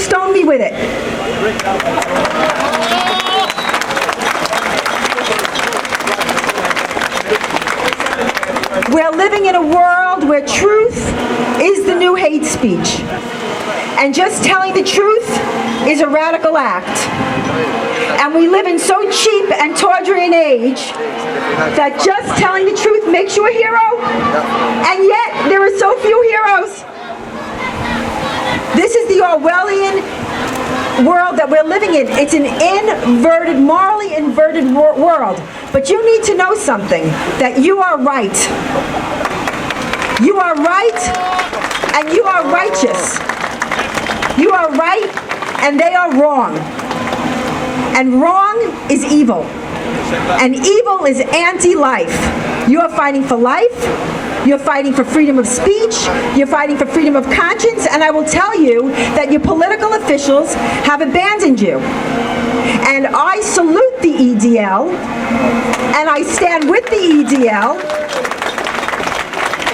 stone me with it. We're living in a world where truth is the new hate speech. And just telling the truth is a radical act. And we live in so cheap and tawdry an age that just telling the truth makes you a hero. And yet, there are so few heroes. This is the Orwellian world that we're living in. It's an inverted, morally inverted world. But you need to know something, that you are right. You are right, and you are righteous. You are right, and they are wrong. And wrong is evil. And evil is anti-life. You are fighting for life. You're fighting for freedom of speech. You're fighting for freedom of conscience. And I will tell you that your political officials have abandoned you. And I salute the EDL, and I stand with the EDL,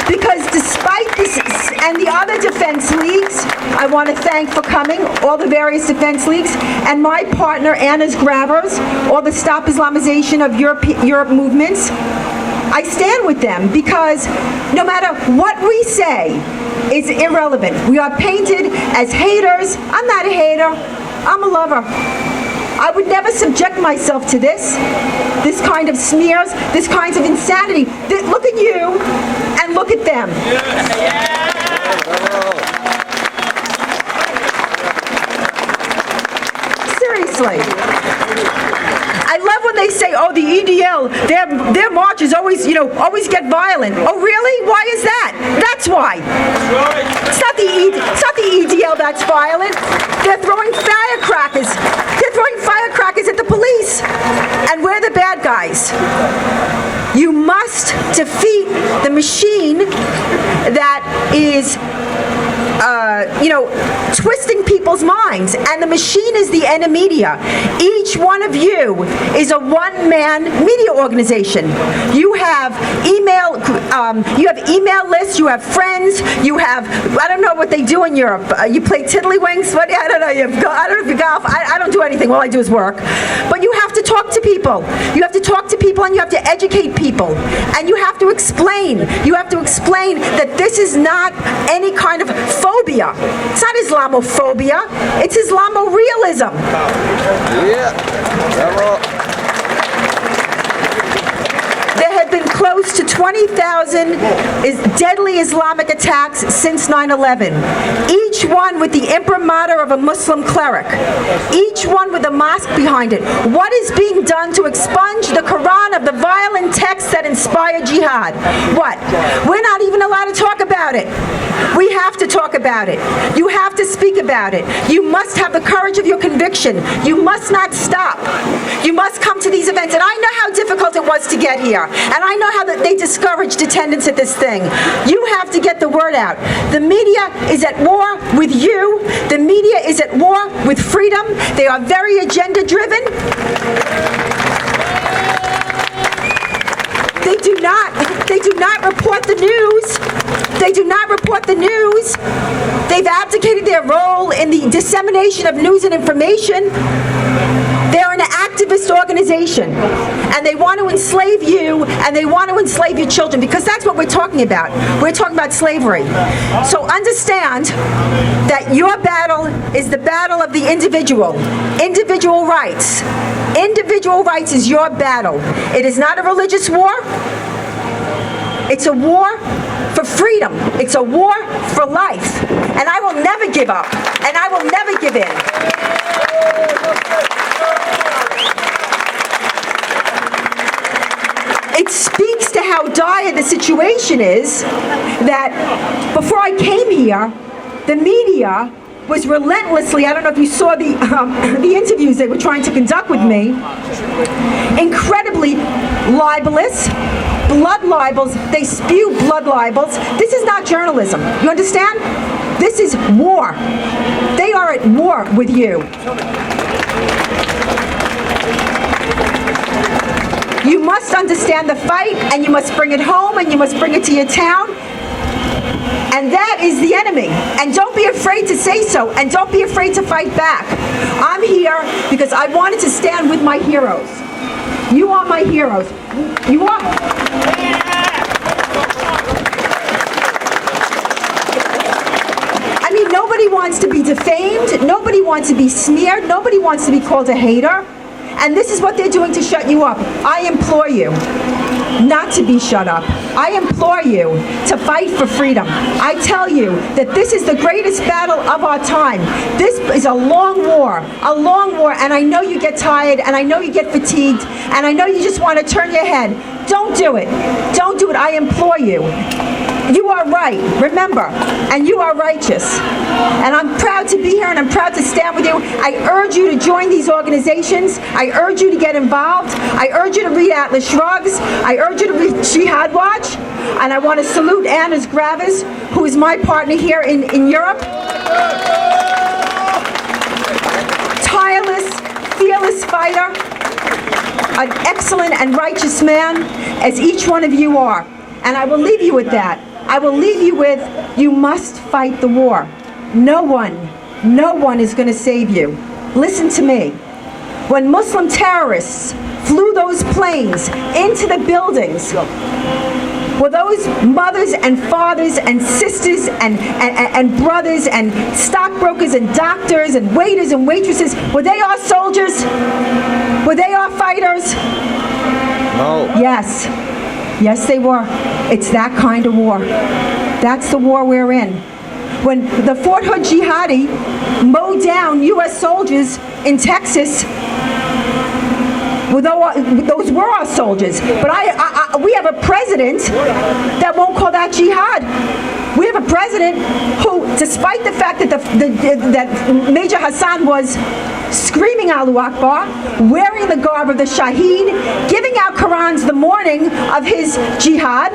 because despite this and the other defense leagues, I want to thank for coming, all the various defense leagues, and my partner Anna's Grabbers, all the Stop Islamization of Europe movements. I stand with them because no matter what we say is irrelevant. We are painted as haters. I'm not a hater. I'm a lover. I would never subject myself to this kind of smears, this kind of insanity. Look at you and look at them. Seriously. I love when they say, oh, the EDL, their marches always get violent. Oh, really? Why is that? That's why. It's not the EDL that's violent. They're throwing firecrackers. They're throwing firecrackers at the police. And we're the bad guys. You must defeat the machine that is twisting people's minds, and the machine is the media. Each one of you is a one-man media organization. You have email lists. You have friends. You have, I don't know what they do in Europe. You play tiddlywinks. What? I don't know. I don't know if you golf. I don't do anything. All I do is work. But you have to talk to people. You have to talk to people, and you have to educate people, and you have to explain. You have to explain that this is not any kind of phobia. It's not Islamophobia. It's Islamo-realism. There have been close to 20,000 deadly Islamic attacks since 9/11. Each one with the imprimatur of a Muslim cleric. Each one with a mosque behind it. What is being done to expunge the Quran of the violent texts that inspire jihad? What? We're not even allowed to talk about it. We have to talk about it. You have to speak about it. You must have the courage of your conviction. You must not stop. You must come to these events. And I know how difficult it was to get here. And I know how that they discouraged attendance at this thing. You have to get the word out. The media is at war with you. The media is at war with freedom. They are very agenda-driven. They do not report the news. They do not report the news. They've abdicated their role in the dissemination of news and information. They're an activist organization, and they want to enslave you, and they want to enslave your children, because that's what we're talking about. We're talking about slavery. So understand that your battle is the battle of the individual. Individual rights. Individual rights is your battle. It is not a religious war. It's a war for freedom. It's a war for life. And I will never give up. And I will never give in. It speaks to how dire the situation is that before I came here, the media was relentlessly, I don't know if you saw the interviews they were trying to conduct with me, incredibly libelous, blood libels. They spew blood libels. This is not journalism. You understand? This is war. They are at war with you. You must understand the fight, and you must bring it home, and you must bring it to your town. And that is the enemy. And don't be afraid to say so, and don't be afraid to fight back. I'm here because I wanted to stand with my heroes. You are my heroes. You are. I mean, nobody wants to be defamed. Nobody wants to be smeared. Nobody wants to be called a hater. And this is what they're doing to shut you up. I implore you not to be shut up. I implore you to fight for freedom. I tell you that this is the greatest battle of our time. This is a long war, and I know you get tired, and I know you get fatigued, and I know you just want to turn your head. Don't do it. Don't do it. I implore you. You are right, remember, and you are righteous. And I'm proud to be here, and I'm proud to stand with you. I urge you to join these organizations. I urge you to get involved. I urge you to read Atlas Shrugs. I urge you to read Jihad Watch. And I want to salute Anna Gravis, who is my partner here in Europe. Tireless, fearless fighter, an excellent and righteous man, as each one of you are. And I will leave you with that. I will leave you with, you must fight the war. No one is going to save you. Listen to me. When Muslim terrorists flew those planes into the buildings, were those mothers and fathers and sisters and brothers and stockbrokers and doctors and waiters and waitresses, were they our soldiers? Were they our fighters? No. Yes. Yes, they were. It's that kind of war. That's the war we're in. When the Fort Hood jihadi mowed down U.S. soldiers in Texas, well, those were our soldiers. But we have a president that won't call that jihad. We have a president who, despite the fact that that Major Hassan was screaming Allahu Akbar, wearing the garb of the Shaheed, giving out Qurans the morning of his jihad,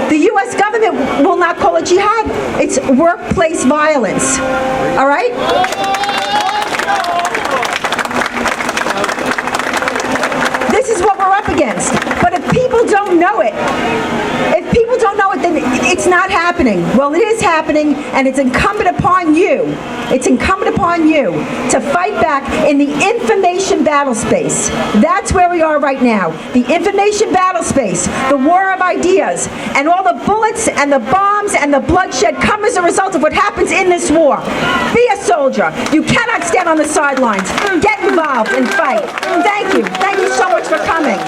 the U.S. government will not call it jihad. It's workplace violence. All right? This is what we're up against. But if people don't know it, then it's not happening. Well, it is happening, and it's incumbent upon you. It's incumbent upon you to fight back in the information battle space. That's where we are right now. The information battle space, the war of ideas, and all the bullets and the bombs and the bloodshed come as a result of what happens in this war. Be a soldier. You cannot stand on the sidelines. Get involved and fight. Thank you. Thank you so much for coming.